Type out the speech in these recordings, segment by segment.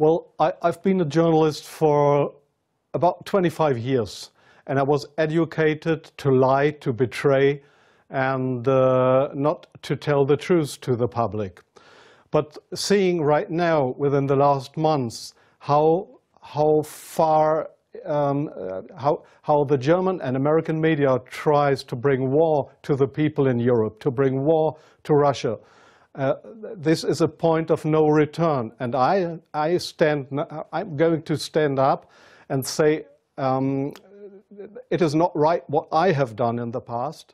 Well, I've been a journalist for about 25 years, and I was educated to lie, to betray, and not to tell the truth to the public. But seeing right now, within the last months, how the German and American media tries to bring war to the people in Europe, to bring war to Russia. This is a point of no return, and I'm going to stand up and say it is not right what I have done in the past,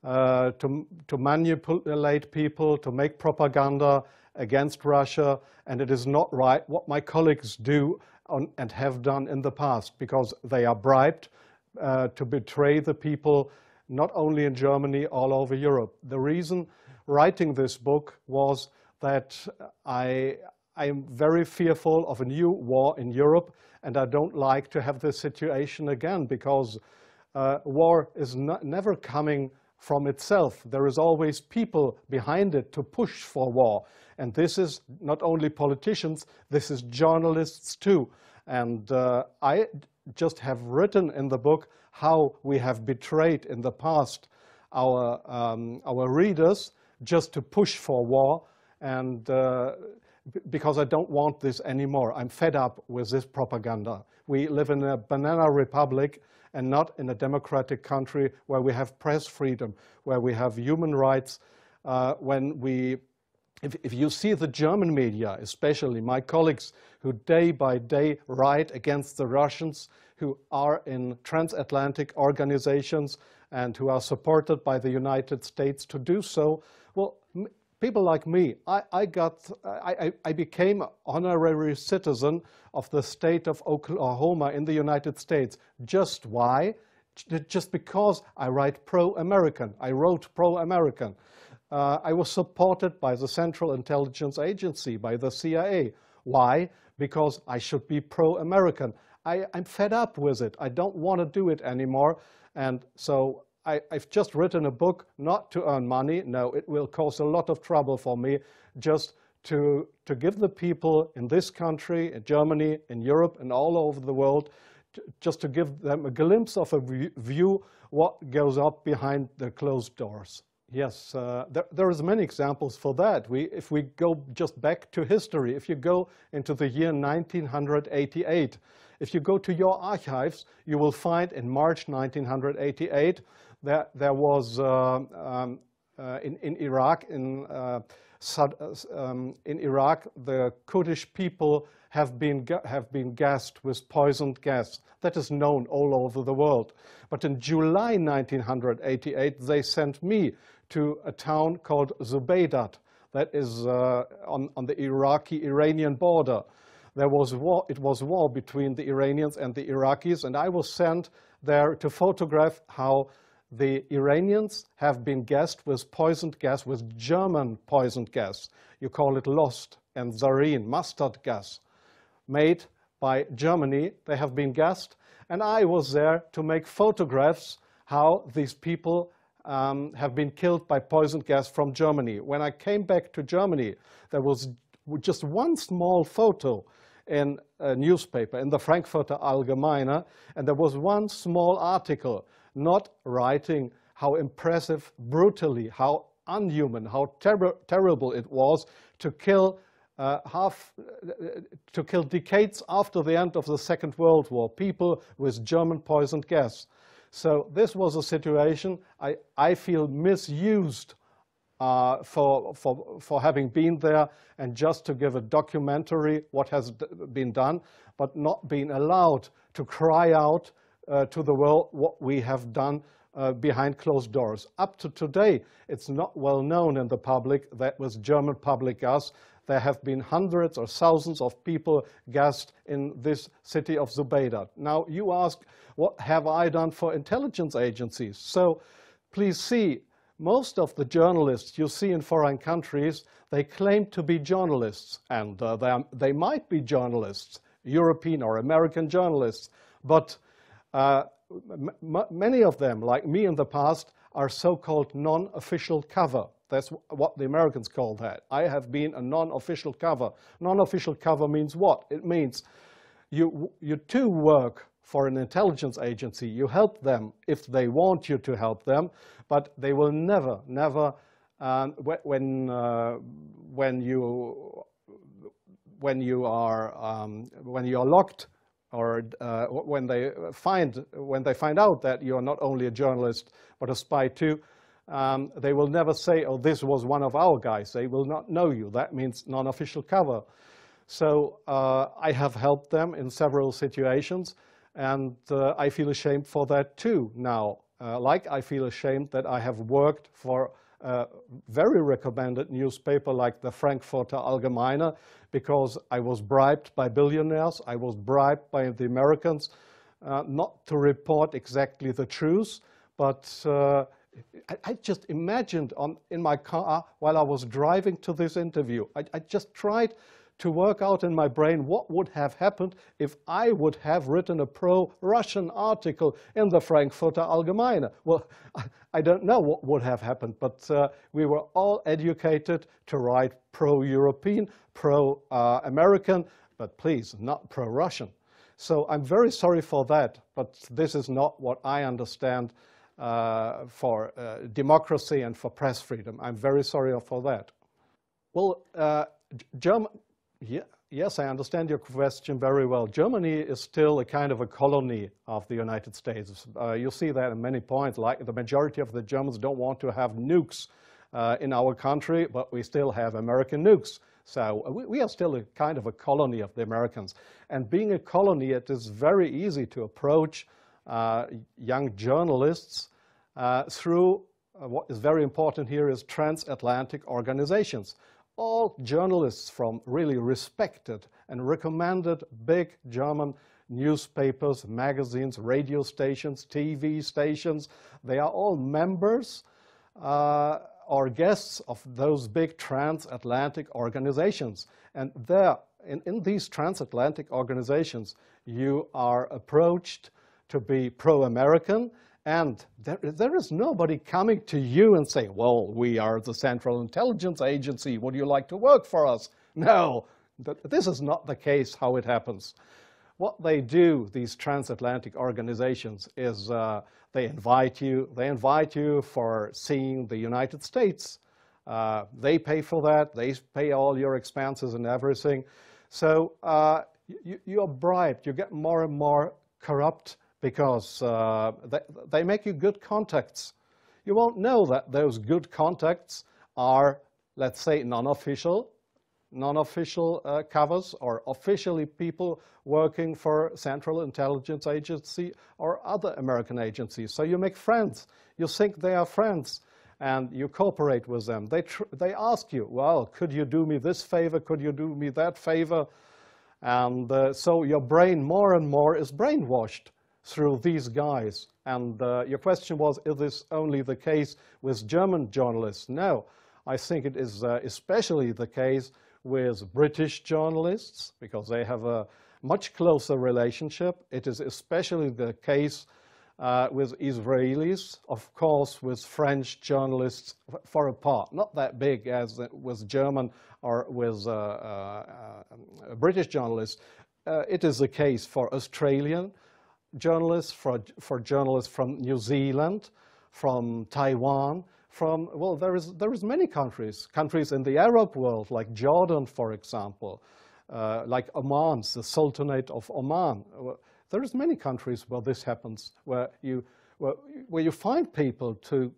to manipulate people, to make propaganda against Russia, and it is not right what my colleagues do and have done in the past, because they are bribed to betray the people, not only in Germany, all over Europe. The reason writing this book was that I am very fearful of a new war in Europe, and I don't like to have this situation again, because war is never coming from itself. There is always people behind it to push for war. And this is not only politicians, this is journalists too. And I just have written in the book how we have betrayed in the past our readers just to push for war, and because I don't want this anymore. I'm fed up with this propaganda. We live in a banana republic and not in a democratic country where we have press freedom, where we have human rights. If you see the German media, especially my colleagues who day by day write against the Russians, who are in transatlantic organizations and who are supported by the United States to do so, well, people like me, I became an honorary citizen of the state of Oklahoma in the United States. Just why? Just because I write pro-American. I wrote pro-American. I was supported by the Central Intelligence Agency, by the CIA. Why? Because I should be pro-American. I'm fed up with it. I don't want to do it anymore. And so I've just written a book not to earn money. No, it will cause a lot of trouble for me, just to give the people in this country, in Germany, in Europe, and all over the world, just to give them a glimpse of a view what goes up behind the closed doors. Yes, there is many examples for that. If we go just back to history, if you go into the year 1988, if you go to your archives, you will find in March 1988 that there was in Iraq, the Kurdish people have been gassed with poisoned gas. That is known all over the world. But in July 1988, they sent me to a town called Zubaydat, that is on the Iraqi-Iranian border. There was war. It was war between the Iranians and the Iraqis, and I was sent there to photograph how the Iranians have been gassed with poisoned gas, with German poisoned gas. You call it Lost and Zarine, mustard gas, made by Germany. They have been gassed, and I was there to make photographs how these people have been killed by poisoned gas from Germany. When I came back to Germany, there was just one small photo in a newspaper, in the Frankfurter Allgemeine, and there was one small article not writing how impressive, brutally, how unhuman, how terrible it was to kill decades after the end of the Second World War, people with German poisoned gas. So this was a situation I feel misused for having been there and just to give a documentary what has been done, but not being allowed to cry out to the world what we have done behind closed doors. Up to today, it's not well known in the public that with German public gas, there have been hundreds or thousands of people gassed in this city of Zubaydat. Now, you ask, what have I done for intelligence agencies? So, please see, most of the journalists you see in foreign countries, they claim to be journalists, and they might be journalists, European or American journalists, but many of them, like me in the past, are so-called non-official cover. That's what the Americans call that. I have been a non-official cover. Non-official cover means what? It means you too work for an intelligence agency. You help them if they want you to help them, but they will never, when you are locked, or when they find out that you are not only a journalist but a spy too, they will never say, "Oh, this was one of our guys." They will not know you. That means non-official cover. So I have helped them in several situations, and I feel ashamed for that too now. Like I feel ashamed that I have worked for a very recommended newspaper like the Frankfurter Allgemeine, because I was bribed by billionaires, I was bribed by the Americans not to report exactly the truth, but I just imagined in my car while I was driving to this interview, I just tried to work out in my brain what would have happened if I would have written a pro-Russian article in the Frankfurter Allgemeine. Well, I don't know what would have happened, but we were all educated to write pro-European, pro-American, but please, not pro-Russian. So I'm very sorry for that, but this is not what I understand for democracy and for press freedom. I'm very sorry for that. Well, yes, I understand your question very well. Germany is still a kind of a colony of the United States. You see that in many points, like the majority of the Germans don't want to have nukes in our country, but we still have American nukes. So we are still a kind of a colony of the Americans. And being a colony, it is very easy to approach young journalists through what is very important here is transatlantic organizations. All journalists from really respected and recommended big German newspapers, magazines, radio stations, TV stations, they are all members or guests of those big transatlantic organizations. And there, in these transatlantic organizations, you are approached to be pro-American, and there is nobody coming to you and saying, well, we are the Central Intelligence Agency, would you like to work for us? No, this is not the case how it happens. What they do, these transatlantic organizations, is they invite you for seeing the United States. They pay for that, they pay all your expenses and everything. So you are bribed, you get more and more corrupt, because they make you good contacts. You won't know that those good contacts are, let's say, non-official covers, or officially people working for Central Intelligence Agency or other American agencies. So you make friends. You think they are friends, and you cooperate with them. They ask you, well, could you do me this favor? Could you do me that favor? And so your brain more and more is brainwashed through these guys. And your question was, is this only the case with German journalists? No, I think it is especially the case with British journalists, because they have a much closer relationship. It is especially the case with Israelis, of course, with French journalists for a part, not that big as with German or with British journalists. It is the case for Australian journalists, for journalists from New Zealand, from Taiwan, well, there is many countries in the Arab world, like Jordan, for example, like Oman, the Sultanate of Oman. There is many countries where this happens, where you find people to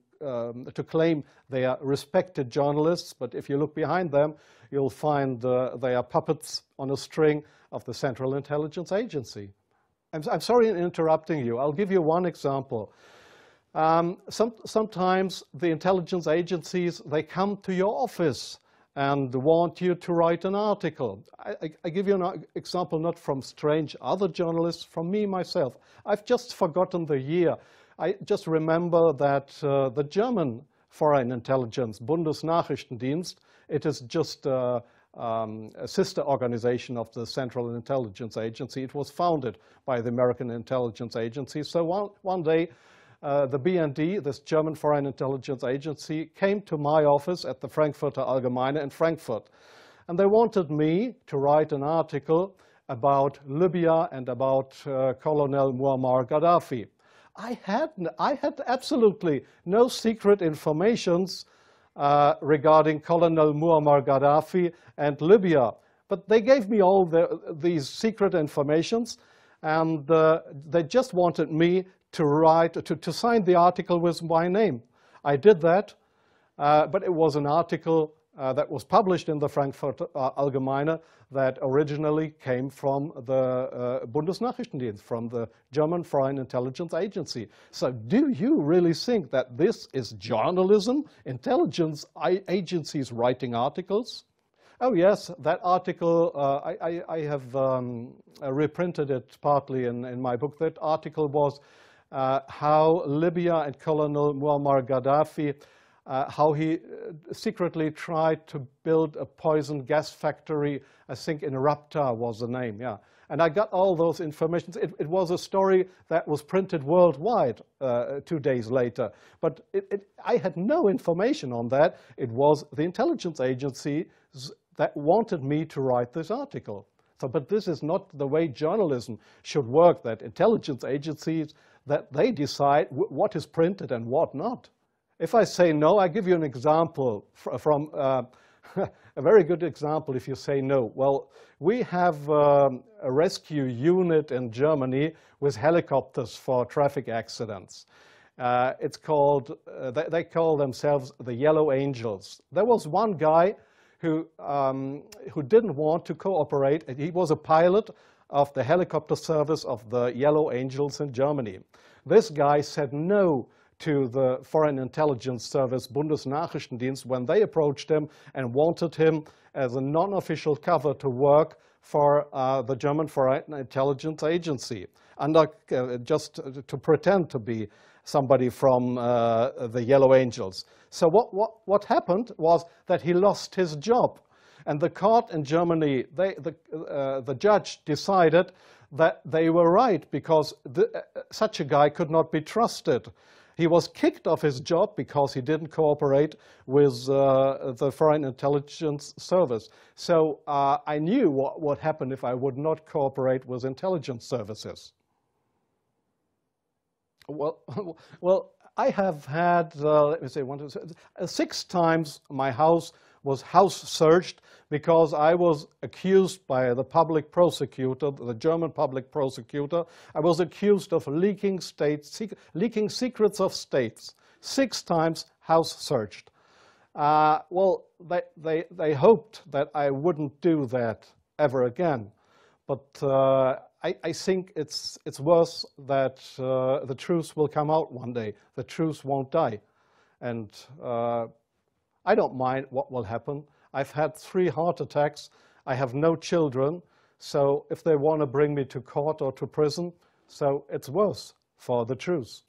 claim they are respected journalists, but if you look behind them, you'll find they are puppets on a string of the Central Intelligence Agency. I'm sorry in interrupting you. I'll give you one example. Sometimes the intelligence agencies, they come to your office and want you to write an article. I give you an example not from strange other journalists, from me myself. I've just forgotten the year. I just remember that the German Foreign Intelligence, Bundesnachrichtendienst, it is just a sister organization of the Central Intelligence Agency. It was founded by the American Intelligence Agency. So one day the BND, this German Foreign Intelligence Agency, came to my office at the Frankfurter Allgemeine in Frankfurt. And they wanted me to write an article about Libya and about Colonel Muammar Gaddafi. I had absolutely no secret informations regarding Colonel Muammar Gaddafi and Libya. But they gave me all these secret informations, and they just wanted me to write, to sign the article with my name. I did that, but it was an article that was published in the Frankfurter Allgemeine that originally came from the Bundesnachrichtendienst, from the German Foreign Intelligence Agency. So do you really think that this is journalism, intelligence agencies writing articles? Oh yes, that article, I have reprinted it partly in my book. That article was how Libya and Colonel Muammar Gaddafi, how he secretly tried to build a poison gas factory, I think in Rata was the name, yeah. And I got all those informations. It was a story that was printed worldwide 2 days later. But I had no information on that. It was the intelligence agency that wanted me to write this article. So, but this is not the way journalism should work, that intelligence agencies, that they decide what is printed and what not. If I say no, I give you an example from a very good example if you say no. Well, we have a rescue unit in Germany with helicopters for traffic accidents. It's called, they call themselves the Yellow Angels. There was one guy who didn't want to cooperate. He was a pilot of the helicopter service of the Yellow Angels in Germany. This guy said no to the Foreign Intelligence Service, Bundesnachrichtendienst, when they approached him and wanted him as a non-official cover to work for the German Foreign Intelligence Agency, under, just to pretend to be somebody from the Yellow Angels. So what happened was that he lost his job. And the court in Germany, the judge decided that they were right, because such a guy could not be trusted. He was kicked off his job because he didn't cooperate with the Foreign Intelligence Service. So I knew what would happen if I would not cooperate with intelligence services. Well, I have had, let me say, 6 times my house was house searched because I was accused by the public prosecutor, the German public prosecutor. I was accused of leaking secrets of states. 6 times house searched. Well, they hoped that I wouldn't do that ever again. But I think it's worse that the truth will come out one day. The truth won't die. And I don't mind what will happen. I've had 3 heart attacks. I have no children. So if they want to bring me to court or to prison, so it's worse for the truth.